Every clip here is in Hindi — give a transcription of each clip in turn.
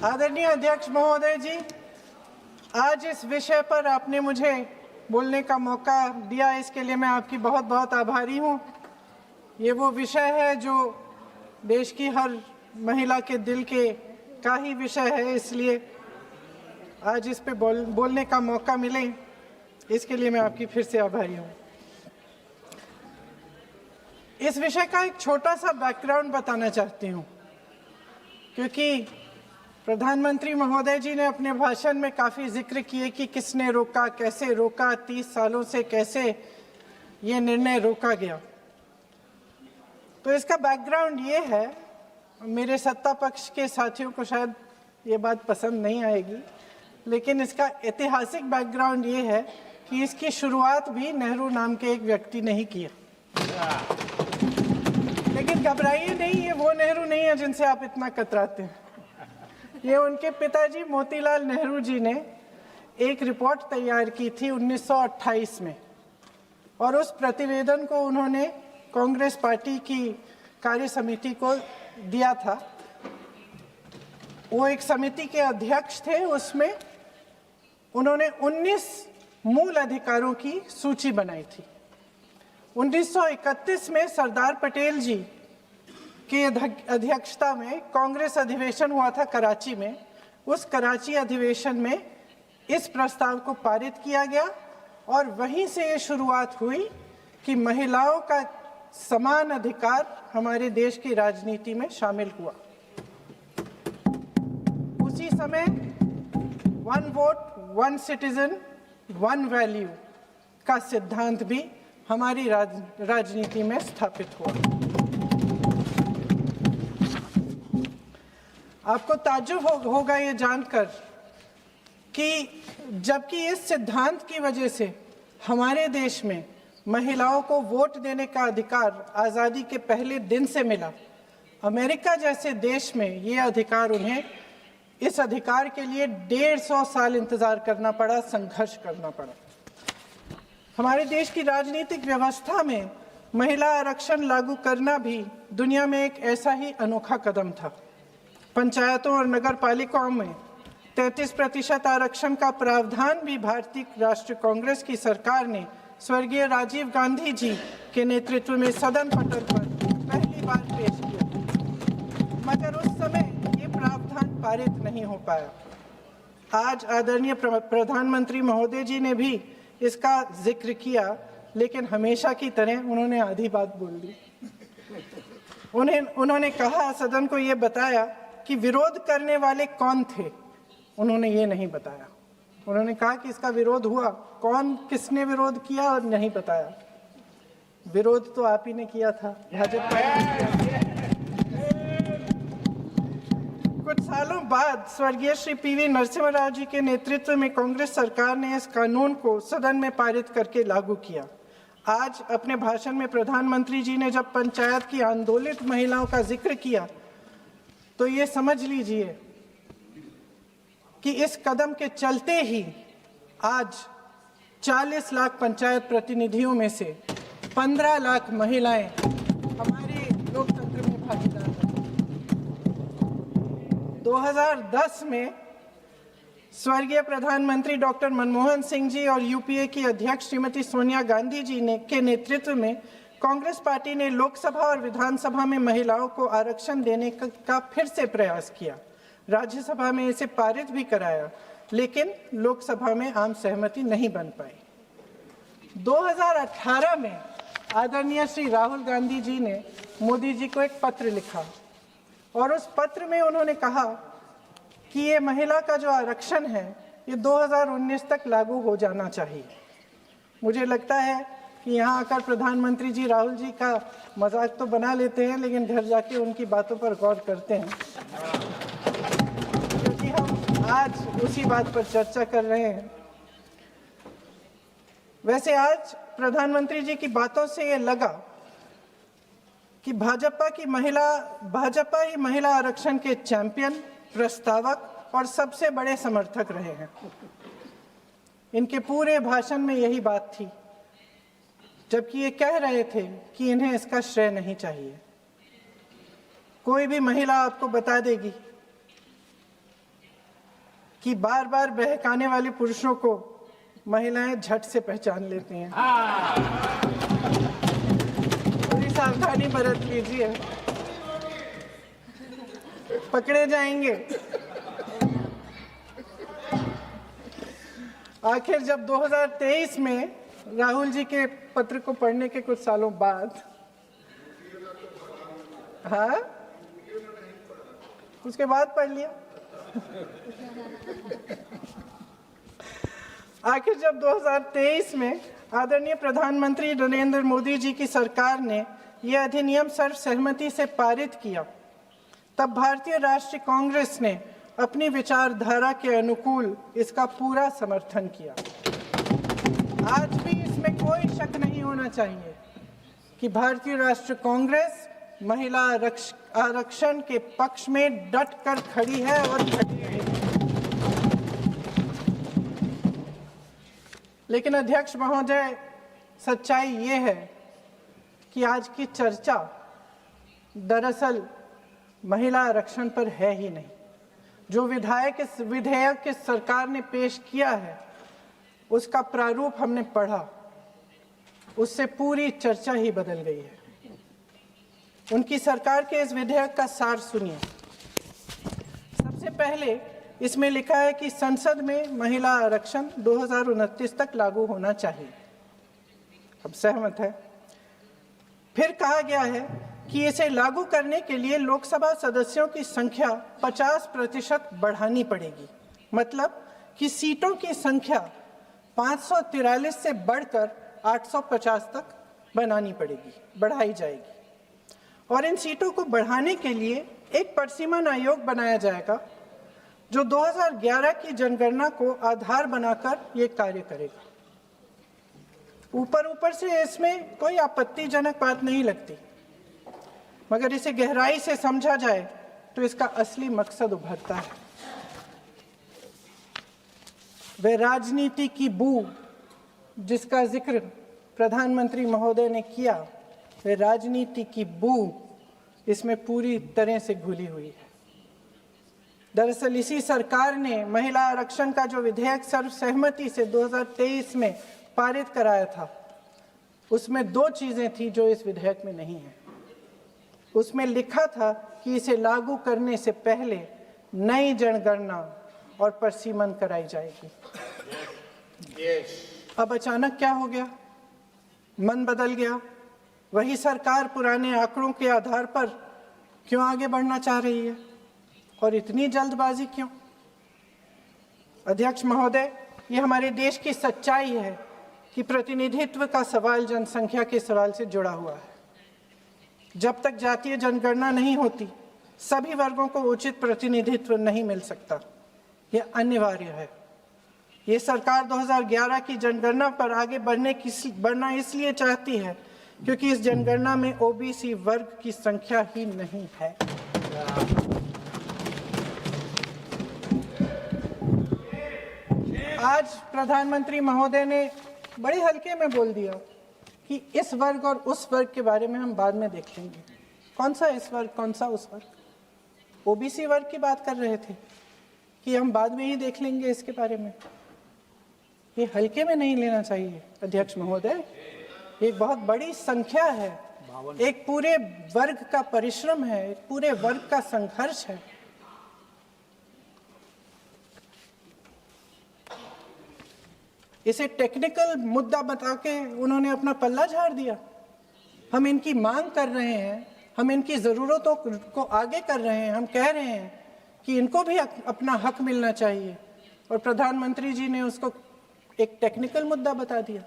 आदरणीय अध्यक्ष महोदय जी, आज इस विषय पर आपने मुझे बोलने का मौका दिया, इसके लिए मैं आपकी बहुत बहुत आभारी हूँ। ये वो विषय है जो देश की हर महिला के दिल के का ही विषय है, इसलिए आज इस पे बोलने का मौका मिले, इसके लिए मैं आपकी फिर से आभारी हूँ। इस विषय का एक छोटा सा बैकग्राउंड बताना चाहती हूँ, क्योंकि प्रधानमंत्री महोदय जी ने अपने भाषण में काफ़ी जिक्र किए कि किसने रोका, कैसे रोका, 30 सालों से कैसे ये निर्णय रोका गया। तो इसका बैकग्राउंड ये है, मेरे सत्ता पक्ष के साथियों को शायद ये बात पसंद नहीं आएगी, लेकिन इसका ऐतिहासिक बैकग्राउंड ये है कि इसकी शुरुआत भी नेहरू नाम के एक व्यक्ति ने ही किया। लेकिन घबराइए नहीं, ये वो नेहरू नहीं है जिनसे आप इतना कतराते हैं। ये उनके पिताजी मोतीलाल नेहरू जी ने एक रिपोर्ट तैयार की थी 1928 में, और उस प्रतिवेदन को उन्होंने कांग्रेस पार्टी की कार्य समिति को दिया था। वो एक समिति के अध्यक्ष थे, उसमें उन्होंने 19 मूल अधिकारों की सूची बनाई थी। 1931 में सरदार पटेल जी की अध्यक्षता में कांग्रेस अधिवेशन हुआ था कराची में। उस कराची अधिवेशन में इस प्रस्ताव को पारित किया गया और वहीं से ये शुरुआत हुई कि महिलाओं का समान अधिकार हमारे देश की राजनीति में शामिल हुआ। उसी समय 1 वोट 1 सिटीजन 1 वैल्यू का सिद्धांत भी हमारी राजनीति में स्थापित हुआ। आपको ताज्जुब होगा ये जानकर कि जबकि इस सिद्धांत की वजह से हमारे देश में महिलाओं को वोट देने का अधिकार आज़ादी के पहले दिन से मिला, अमेरिका जैसे देश में ये अधिकार उन्हें इस अधिकार के लिए 150 साल इंतज़ार करना पड़ा, संघर्ष करना पड़ा। हमारे देश की राजनीतिक व्यवस्था में महिला आरक्षण लागू करना भी दुनिया में एक ऐसा ही अनोखा कदम था। पंचायतों और नगर पालिकाओं में 33% आरक्षण का प्रावधान भी भारतीय राष्ट्रीय कांग्रेस की सरकार ने स्वर्गीय राजीव गांधी जी के नेतृत्व में सदन पटल पर पहली बार पेश किया, मगर उस समय ये प्रावधान पारित नहीं हो पाया। आज आदरणीय प्रधानमंत्री महोदय जी ने भी इसका जिक्र किया, लेकिन हमेशा की तरह उन्होंने आधी बात बोल दी। उन्होंने कहा, सदन को ये बताया कि विरोध करने वाले कौन थे, उन्होंने ये नहीं बताया। उन्होंने कहा कि इसका विरोध हुआ, कौन किसने विरोध किया और नहीं बताया। विरोध तो आप ही ने किया था, भाजपा ने। कुछ सालों बाद स्वर्गीय श्री पीवी नरसिम्हा राव जी के नेतृत्व में कांग्रेस सरकार ने इस कानून को सदन में पारित करके लागू किया। आज अपने भाषण में प्रधानमंत्री जी ने जब पंचायत की आंदोलित महिलाओं का जिक्र किया, तो ये समझ लीजिए कि इस कदम के चलते ही आज 40 लाख पंचायत प्रतिनिधियों में से 15 लाख महिलाएं हमारे लोकतंत्र में भागीदार हैं। 2010 में स्वर्गीय प्रधानमंत्री डॉक्टर मनमोहन सिंह जी और यूपीए की अध्यक्ष श्रीमती सोनिया गांधी जी के नेतृत्व में कांग्रेस पार्टी ने लोकसभा और विधानसभा में महिलाओं को आरक्षण देने का फिर से प्रयास किया। राज्यसभा में इसे पारित भी कराया, लेकिन लोकसभा में आम सहमति नहीं बन पाई। 2018 में आदरणीय श्री राहुल गांधी जी ने मोदी जी को एक पत्र लिखा, और उस पत्र में उन्होंने कहा कि ये महिला का जो आरक्षण है ये 2019 तक लागू हो जाना चाहिए। मुझे लगता है कि यहाँ आकर प्रधानमंत्री जी राहुल जी का मजाक तो बना लेते हैं, लेकिन घर जाके उनकी बातों पर गौर करते हैं, क्योंकि हम आज उसी बात पर चर्चा कर रहे हैं। वैसे आज प्रधानमंत्री जी की बातों से ये लगा कि भाजपा ही महिला आरक्षण के चैंपियन, प्रस्तावक और सबसे बड़े समर्थक रहे हैं। इनके पूरे भाषण में यही बात थी, जबकि ये कह रहे थे कि इन्हें इसका श्रेय नहीं चाहिए। कोई भी महिला आपको बता देगी कि बार बार बहकाने वाले पुरुषों को महिलाएं झट से पहचान लेती हैं। थोड़ी सावधानी बरत लीजिए, पकड़े जाएंगे। आखिर जब 2023 में राहुल जी के पत्र को पढ़ने के कुछ सालों बाद, हाँ, उसके बाद पढ़ लिया। आखिर जब 2023 में आदरणीय प्रधानमंत्री नरेंद्र मोदी जी की सरकार ने यह अधिनियम सर्वसहमति से पारित किया, तब भारतीय राष्ट्रीय कांग्रेस ने अपनी विचारधारा के अनुकूल इसका पूरा समर्थन किया। आज भी इसमें कोई शक नहीं होना चाहिए कि भारतीय राष्ट्रीय कांग्रेस महिला आरक्षण के पक्ष में डट कर खड़ी है और खड़ी रहेगी। लेकिन अध्यक्ष महोदय, सच्चाई ये है कि आज की चर्चा दरअसल महिला आरक्षण पर है ही नहीं। जो विधेयक इस सरकार ने पेश किया है, उसका प्रारूप हमने पढ़ा, उससे पूरी चर्चा ही बदल गई है। उनकी सरकार के इस विधेयक का सार सुनिए। सबसे पहले इसमें लिखा है कि संसद में महिला आरक्षण 2029 तक लागू होना चाहिए। अब सहमत है। फिर कहा गया है कि इसे लागू करने के लिए लोकसभा सदस्यों की संख्या 50% बढ़ानी पड़ेगी। मतलब कि सीटों की संख्या 543 से बढ़कर 850 तक बढ़ाई जाएगी। और इन सीटों को बढ़ाने के लिए एक परिसीमन आयोग बनाया जाएगा जो 2011 की जनगणना को आधार बनाकर ये कार्य करेगा। ऊपर से इसमें कोई आपत्तिजनक बात नहीं लगती, मगर इसे गहराई से समझा जाए तो इसका असली मकसद उभरता है। वह राजनीति की बू जिसका जिक्र प्रधानमंत्री महोदय ने किया, वह राजनीति की बू इसमें पूरी तरह से घुली हुई है। दरअसल इसी सरकार ने महिला आरक्षण का जो विधेयक सर्वसहमति से 2023 में पारित कराया था, उसमें 2 चीजें थी जो इस विधेयक में नहीं है। उसमें लिखा था कि इसे लागू करने से पहले नई जनगणना और परिसीमन कराई जाएगी। अब अचानक क्या हो गया? मन बदल गया। वही सरकार पुराने आंकड़ों के आधार पर क्यों आगे बढ़ना चाह रही है और इतनी जल्दबाजी क्यों? अध्यक्ष महोदय, ये हमारे देश की सच्चाई है कि प्रतिनिधित्व का सवाल जनसंख्या के सवाल से जुड़ा हुआ है। जब तक जातीय जनगणना नहीं होती, सभी वर्गों को उचित प्रतिनिधित्व नहीं मिल सकता। यह अनिवार्य है। ये सरकार 2011 की जनगणना पर आगे बढ़ना इसलिए चाहती है क्योंकि इस जनगणना में ओबीसी वर्ग की संख्या ही नहीं है। आज प्रधानमंत्री महोदय ने बड़े हल्के में बोल दिया कि इस वर्ग और उस वर्ग के बारे में हम बाद में देख लेंगे। कौन सा इस वर्ग, कौन सा उस वर्ग? ओबीसी वर्ग की बात कर रहे थे कि हम बाद में ही देख लेंगे इसके बारे में। ये हल्के में नहीं लेना चाहिए अध्यक्ष महोदय। एक बहुत बड़ी संख्या है, एक पूरे वर्ग का परिश्रम है, एक पूरे वर्ग का संघर्ष है। इसे टेक्निकल मुद्दा बता के उन्होंने अपना पल्ला झाड़ दिया। हम इनकी मांग कर रहे हैं, हम इनकी ज़रूरतों को आगे कर रहे हैं, हम कह रहे हैं कि इनको भी अपना हक मिलना चाहिए, और प्रधानमंत्री जी ने उसको एक टेक्निकल मुद्दा बता दिया।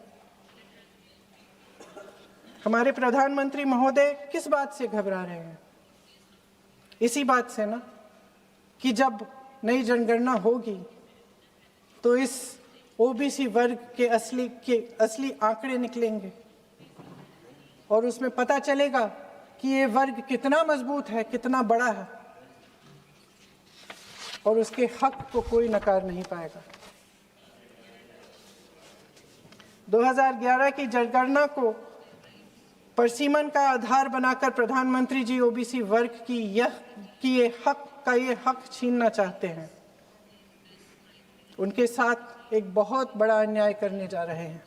हमारे प्रधानमंत्री महोदय किस बात से घबरा रहे हैं? इसी बात से ना कि जब नई जनगणना होगी तो इस ओबीसी वर्ग के असली आंकड़े निकलेंगे और उसमें पता चलेगा कि ये वर्ग कितना मजबूत है, कितना बड़ा है, और उसके हक को कोई नकार नहीं पाएगा। 2011 की जनगणना को परिसीमन का आधार बनाकर प्रधानमंत्री जी ओबीसी वर्ग की ये हक छीनना चाहते हैं। उनके साथ एक बहुत बड़ा अन्याय करने जा रहे हैं।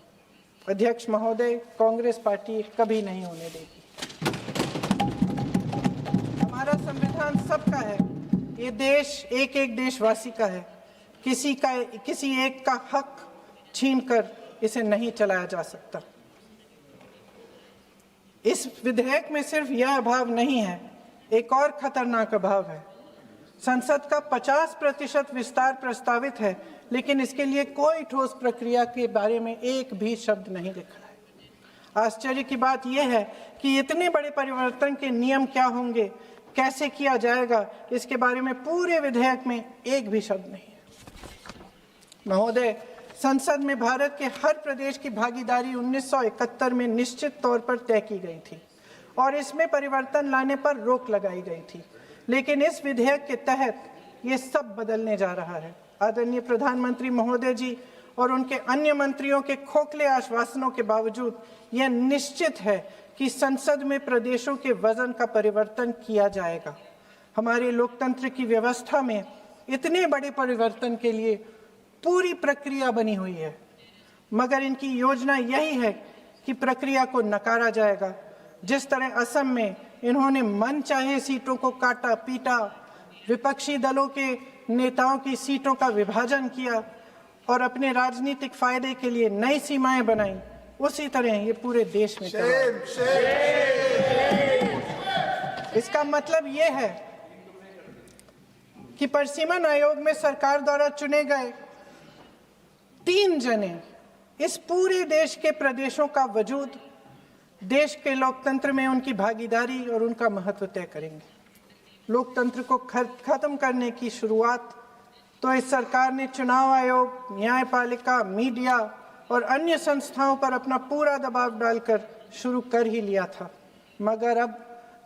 अध्यक्ष महोदय, कांग्रेस पार्टी कभी नहीं होने देगी। हमारा संविधान सबका है, ये देश एक एक देशवासी का है। किसी एक का हक छीनकर इसे नहीं चलाया जा सकता। इस विधेयक में सिर्फ यह अभाव नहीं है, एक और खतरनाक अभाव है। संसद का 50% विस्तार प्रस्तावित है, लेकिन इसके लिए कोई ठोस प्रक्रिया के बारे में एक भी शब्द नहीं लिखा है। आश्चर्य की बात यह है कि इतने बड़े परिवर्तन के नियम क्या होंगे, कैसे किया जाएगा, इसके बारे में पूरे विधेयक में एक भी शब्द नहीं है। महोदय, संसद में भारत के हर प्रदेश की भागीदारी 1971 में निश्चित तौर पर तय की गई थी और इसमें परिवर्तन लाने पर रोक लगाई गई थी, लेकिन इस विधेयक के तहत ये सब बदलने जा रहा है। आदरणीय प्रधानमंत्री महोदय जी और उनके अन्य मंत्रियों के खोखले आश्वासनों के बावजूद यह निश्चित है कि संसद में प्रदेशों के वजन का परिवर्तन किया जाएगा। हमारे लोकतंत्र की व्यवस्था में इतने बड़े परिवर्तन के लिए पूरी प्रक्रिया बनी हुई है, मगर इनकी योजना यही है कि प्रक्रिया को नकारा जाएगा। जिस तरह असम में इन्होंने मनचाहे सीटों को काटा पीटा, विपक्षी दलों के नेताओं की सीटों का विभाजन किया और अपने राजनीतिक फायदे के लिए नई सीमाएं बनाई, उसी तरह ये पूरे देश में इसका मतलब ये है कि परिसीमन आयोग में सरकार द्वारा चुने गए 3 जने इस पूरे देश के प्रदेशों का वजूद, देश के लोकतंत्र में उनकी भागीदारी और उनका महत्व तय करेंगे। लोकतंत्र को खत्म करने की शुरुआत तो इस सरकार ने चुनाव आयोग, न्यायपालिका, मीडिया और अन्य संस्थाओं पर अपना पूरा दबाव डालकर शुरू कर ही लिया था, मगर अब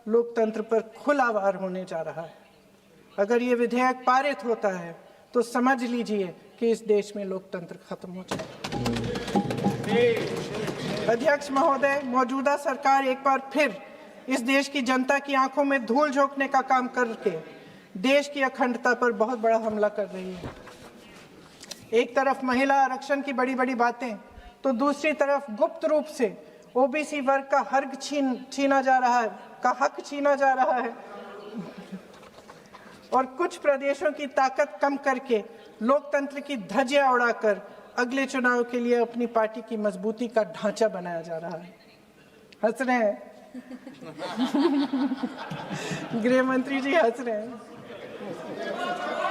लोकतंत्र पर खुला वार होने जा रहा है। अगर ये विधेयक पारित होता है तो समझ लीजिए कि इस देश में लोकतंत्र खत्म हो जाएगा। अध्यक्ष महोदय, मौजूदा सरकार एक बार फिर इस देश की जनता की आंखों में धूल झोंकने का काम करके देश की अखंडता पर बहुत बड़ा हमला कर रही है। एक तरफ महिला आरक्षण की बड़ी बड़ी बातें, तो दूसरी तरफ गुप्त रूप से ओबीसी वर्ग का हक छीना जा रहा है और कुछ प्रदेशों की ताकत कम करके लोकतंत्र की धज्जियां उड़ाकर अगले चुनाव के लिए अपनी पार्टी की मजबूती का ढांचा बनाया जा रहा है। हंस रहे हैं गृह मंत्री जी, हंस रहे हैं।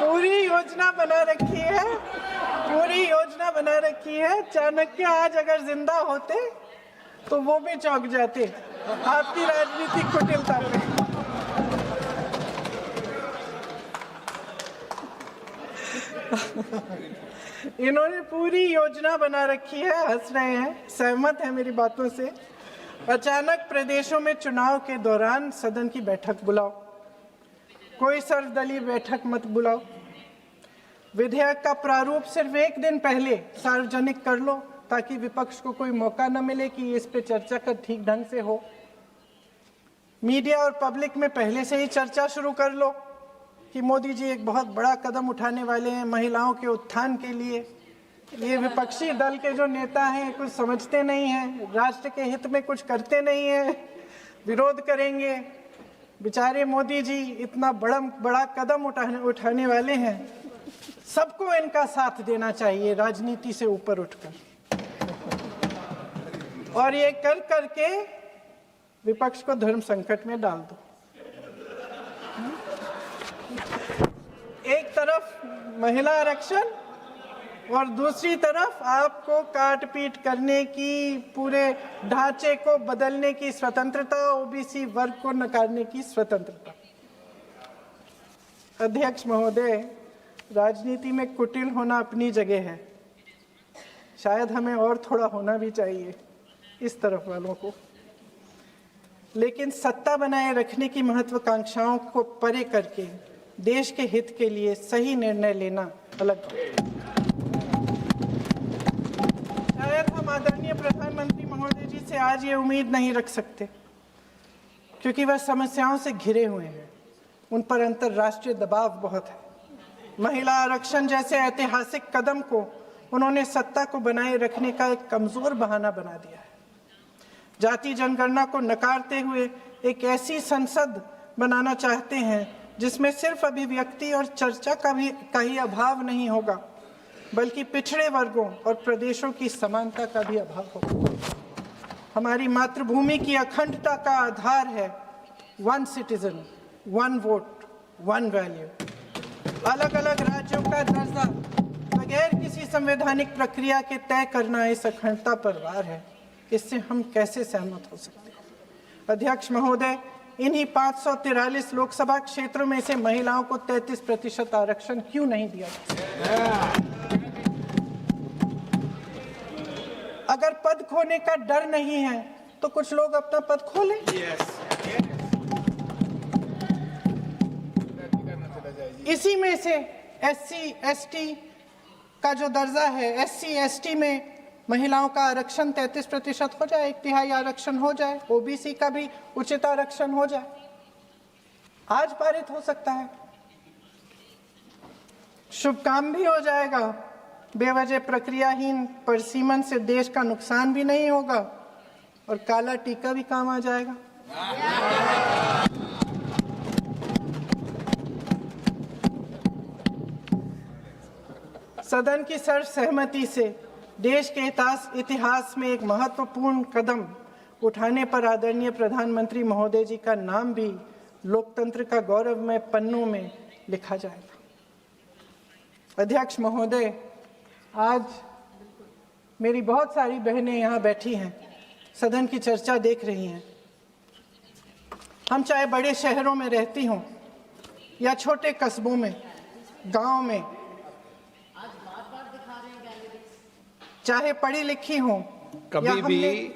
पूरी योजना बना रखी है। चाणक्य आज अगर जिंदा होते तो वो भी चौंक जाते आपकी राजनीतिक कुटिलता पे। इन्होंने पूरी योजना बना रखी है, हंस रहे हैं, सहमत है मेरी बातों से। अचानक प्रदेशों में चुनाव के दौरान सदन की बैठक बुलाओ, कोई सर्वदलीय बैठक मत बुलाओ। विधेयक का प्रारूप सिर्फ एक दिन पहले सार्वजनिक कर लो ताकि विपक्ष को कोई मौका न मिले कि इस पे चर्चा कर ठीक ढंग से हो। मीडिया और पब्लिक में पहले से ही चर्चा शुरू कर लो कि मोदी जी एक बहुत बड़ा कदम उठाने वाले हैं महिलाओं के उत्थान के लिए। ये विपक्षी दल के जो नेता हैं कुछ समझते नहीं हैं, राष्ट्र के हित में कुछ करते नहीं हैं, विरोध करेंगे। बेचारे मोदी जी इतना बड़ा कदम उठाने वाले हैं, सबको इनका साथ देना चाहिए राजनीति से ऊपर उठकर, और ये कर करके विपक्ष को धर्म संकट में डाल दो। एक तरफ महिला आरक्षण और दूसरी तरफ आपको काट पीट करने की, पूरे ढांचे को बदलने की स्वतंत्रता, ओबीसी वर्ग को नकारने की स्वतंत्रता। अध्यक्ष महोदय, राजनीति में कुटिल होना अपनी जगह है, शायद हमें और थोड़ा होना भी चाहिए इस तरफ वालों को, लेकिन सत्ता बनाए रखने की महत्वाकांक्षाओं को परे करके देश के हित के लिए सही निर्णय लेना अलग है। शायद हम आदरणीय प्रधानमंत्री महोदय जी से आज ये उम्मीद नहीं रख सकते क्योंकि वह समस्याओं से घिरे हुए हैं, उन पर अंतर्राष्ट्रीय दबाव बहुत है। महिला आरक्षण जैसे ऐतिहासिक कदम को उन्होंने सत्ता को बनाए रखने का एक कमजोर बहाना बना दिया है। जाति जनगणना को नकारते हुए एक ऐसी संसद बनाना चाहते हैं जिसमें सिर्फ अभिव्यक्ति और चर्चा का ही अभाव नहीं होगा, बल्कि पिछड़े वर्गों और प्रदेशों की समानता का भी अभाव होगा। हमारी मातृभूमि की अखंडता का आधार है one citizen, one vote, one value. अलग अलग राज्यों का दर्जा बगैर किसी संवैधानिक प्रक्रिया के तय करना इस अखंडता पर वार है। इससे हम कैसे सहमत हो सकते हैं? अध्यक्ष महोदय, इन्हीं 543 लोकसभा क्षेत्रों में से महिलाओं को 33% आरक्षण क्यों नहीं दिया गया? अगर पद खोने का डर नहीं है तो कुछ लोग अपना पद खोलें। इसी में से SC ST का जो दर्जा है, SC ST में महिलाओं का आरक्षण 33% हो जाए, 1/3 आरक्षण हो जाए, OBC का भी उचित आरक्षण हो जाए, आज पारित हो सकता है। शुभ काम भी हो जाएगा, बेवजह प्रक्रियाहीन परिसीमन से देश का नुकसान भी नहीं होगा और काला टीका भी काम आ जाएगा। सदन की सर्वसहमति से देश के इतिहास में एक महत्वपूर्ण कदम उठाने पर आदरणीय प्रधानमंत्री महोदय जी का नाम भी लोकतंत्र का गौरवमय पन्नों में लिखा जाएगा। अध्यक्ष महोदय, आज मेरी बहुत सारी बहनें यहाँ बैठी हैं, सदन की चर्चा देख रही हैं। हम चाहे बड़े शहरों में रहती हों या छोटे कस्बों में, गांव में, चाहे पढ़ी लिखी हों, कभी भी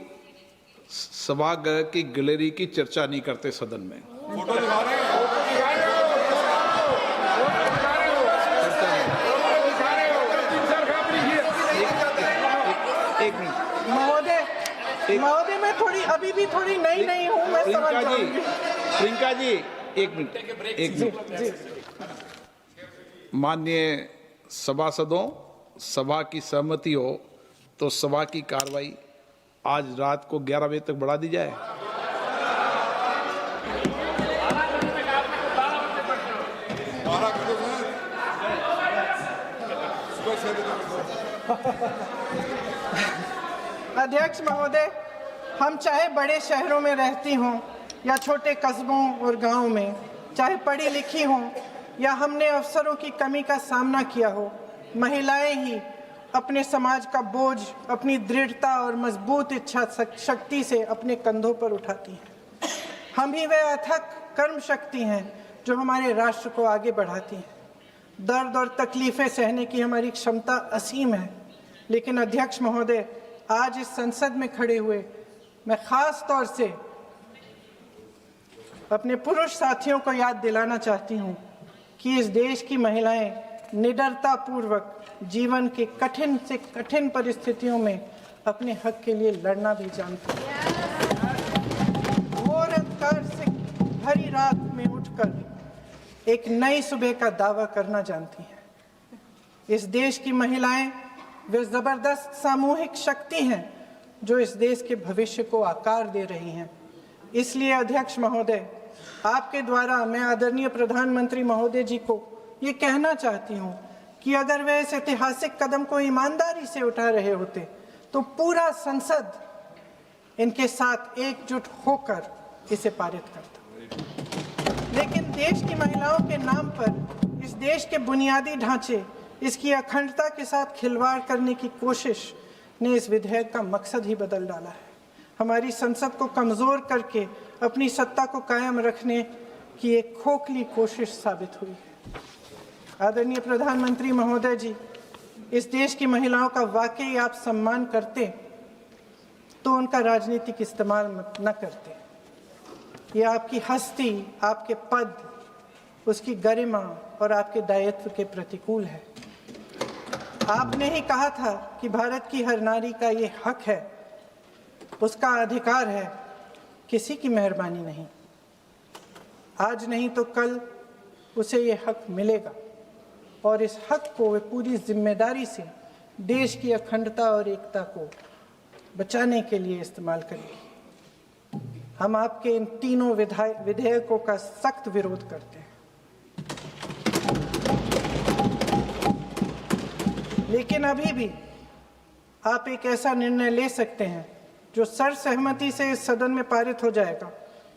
सभागृह की गैलरी की चर्चा नहीं करते सदन में। फोटो दिखा रहे हैं। एक मिनट महोदय, मैं थोड़ी अभी भी थोड़ी नई हूँ, मैं समझ जाऊंगी। प्रियंका जी, एक मिनट। माननीय सभासदों, सभा की सहमति हो तो सभा की कार्रवाई आज रात को 11 बजे तक बढ़ा दी जाए। अध्यक्ष महोदय, हम चाहे बड़े शहरों में रहती हों या छोटे कस्बों और गांवों में, चाहे पढ़ी लिखी हों या हमने अवसरों की कमी का सामना किया हो, महिलाएं ही अपने समाज का बोझ अपनी दृढ़ता और मजबूत इच्छा शक्ति से अपने कंधों पर उठाती हैं। हम ही वह अथक कर्म शक्ति हैं जो हमारे राष्ट्र को आगे बढ़ाती हैं। दर्द और तकलीफें सहने की हमारी क्षमता असीम है, लेकिन अध्यक्ष महोदय, आज इस संसद में खड़े हुए मैं खास तौर से अपने पुरुष साथियों को याद दिलाना चाहती हूँ कि इस देश की महिलाएं निडरता पूर्वक जीवन के कठिन से कठिन परिस्थितियों में अपने हक के लिए लड़ना भी जानती हैं। घोर अंधकार से भरी रात में उठकर एक नई सुबह का दावा करना जानती हैं। इस देश की महिलाएं वे जबरदस्त सामूहिक शक्ति हैं जो इस देश के भविष्य को आकार दे रही हैं। इसलिए अध्यक्ष महोदय, आपके द्वारा मैं आदरणीय प्रधानमंत्री महोदय जी को ये कहना चाहती हूँ कि अगर वे इस ऐतिहासिक कदम को ईमानदारी से उठा रहे होते तो पूरा संसद इनके साथ एकजुट होकर इसे पारित करता। लेकिन देश की महिलाओं के नाम पर इस देश के बुनियादी ढांचे, इसकी अखंडता के साथ खिलवाड़ करने की कोशिश ने इस विधेयक का मकसद ही बदल डाला है। हमारी संसद को कमज़ोर करके अपनी सत्ता को कायम रखने की एक खोखली कोशिश साबित हुई है। आदरणीय प्रधानमंत्री महोदय जी, इस देश की महिलाओं का वाकई आप सम्मान करते तो उनका राजनीतिक इस्तेमाल न करते। ये आपकी हस्ती, आपके पद, उसकी गरिमा और आपके दायित्व के प्रतिकूल है। आपने ही कहा था कि भारत की हर नारी का ये हक है, उसका अधिकार है, किसी की मेहरबानी नहीं। आज नहीं तो कल उसे ये हक मिलेगा और इस हक को वे पूरी जिम्मेदारी से देश की अखंडता और एकता को बचाने के लिए इस्तेमाल करेंगे। हम आपके इन तीनों विधेयकों का सख्त विरोध करते हैं, लेकिन अभी भी आप एक ऐसा निर्णय ले सकते हैं जो सर्वसहमति से इस सदन में पारित हो जाएगा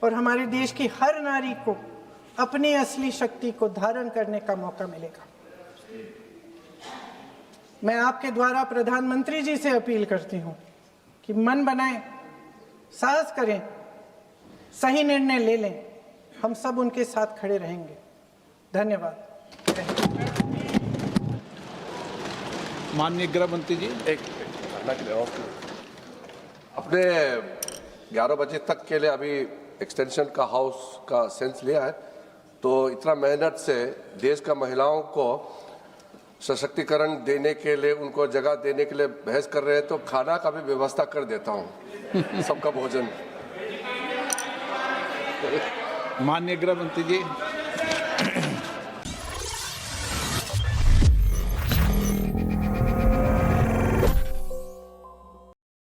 और हमारे देश की हर नारी को अपनी असली शक्ति को धारण करने का मौका मिलेगा। मैं आपके द्वारा प्रधानमंत्री जी से अपील करती हूं कि मन बनाएं, साहस करें, सही निर्णय ले लें। हम सब उनके साथ खड़े रहेंगे। धन्यवाद। माननीय गृह मंत्री जी। अपने 11 बजे तक के लिए अभी एक्सटेंशन का हाउस का सेंस लिया है, तो इतना मेहनत से देश का महिलाओं को सशक्तिकरण देने के लिए, उनको जगह देने के लिए बहस कर रहे हैं, तो खाना का भी व्यवस्था कर देता हूं, सबका भोजन। माननीय गृह मंत्री जी।